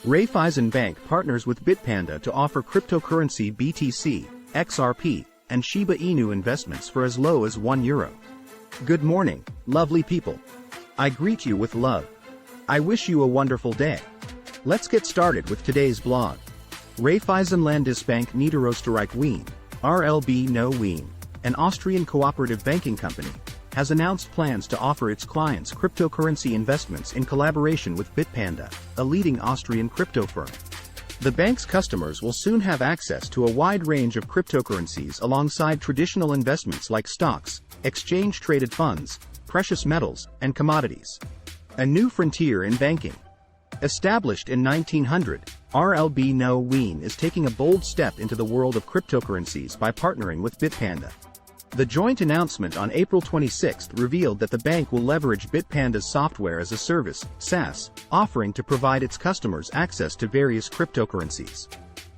Raiffeisen Bank partners with Bitpanda to offer cryptocurrency BTC, XRP, and Shiba Inu investments for as low as €1. Good morning, lovely people. I greet you with love. I wish you a wonderful day. Let's get started with today's blog. Raiffeisen Landesbank Niederösterreich Wien, RLB No Wien, an Austrian cooperative banking company, has announced plans to offer its clients cryptocurrency investments in collaboration with Bitpanda, a leading Austrian crypto firm. The bank's customers will soon have access to a wide range of cryptocurrencies alongside traditional investments like stocks, exchange-traded funds, precious metals, and commodities. A new frontier in banking. Established in 1900, RLB No Wien is taking a bold step into the world of cryptocurrencies by partnering with Bitpanda. The joint announcement on April 26 revealed that the bank will leverage Bitpanda's software as a service (SaaS) offering to provide its customers access to various cryptocurrencies.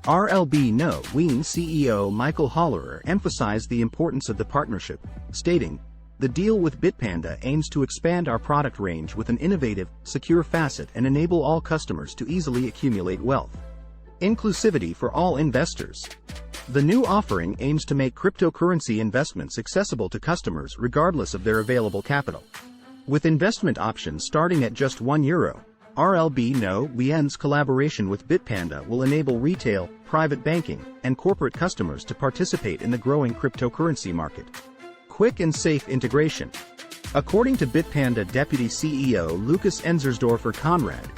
RLB No Wien CEO Michael Hollerer emphasized the importance of the partnership, stating, "The deal with Bitpanda aims to expand our product range with an innovative, secure facet and enable all customers to easily accumulate wealth. Inclusivity for all investors." The new offering aims to make cryptocurrency investments accessible to customers regardless of their available capital. With investment options starting at just €1, RLB No Wien's collaboration with Bitpanda will enable retail, private banking, and corporate customers to participate in the growing cryptocurrency market. Quick and safe integration. According to Bitpanda Deputy CEO Lucas Enzersdorfer-Conrad,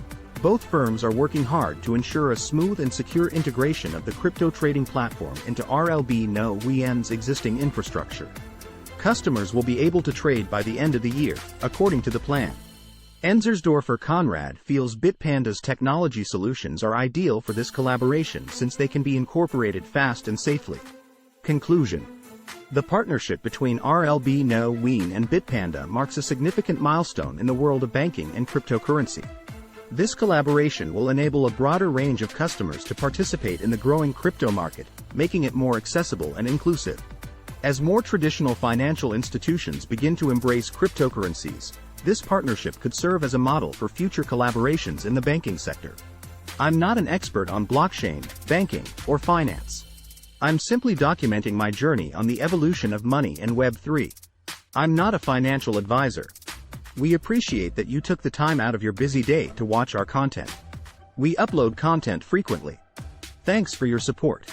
both firms are working hard to ensure a smooth and secure integration of the crypto trading platform into RLB No Wien's existing infrastructure. Customers will be able to trade by the end of the year, according to the plan. Enzersdorfer-Conrad feels Bitpanda's technology solutions are ideal for this collaboration since they can be incorporated fast and safely. Conclusion. The partnership between RLB No Wien and Bitpanda marks a significant milestone in the world of banking and cryptocurrency. This collaboration will enable a broader range of customers to participate in the growing crypto market, making it more accessible and inclusive. As more traditional financial institutions begin to embrace cryptocurrencies, this partnership could serve as a model for future collaborations in the banking sector. I'm not an expert on blockchain, banking, or finance. I'm simply documenting my journey on the evolution of money and Web3. I'm not a financial advisor. We appreciate that you took the time out of your busy day to watch our content. We upload content frequently. Thanks for your support.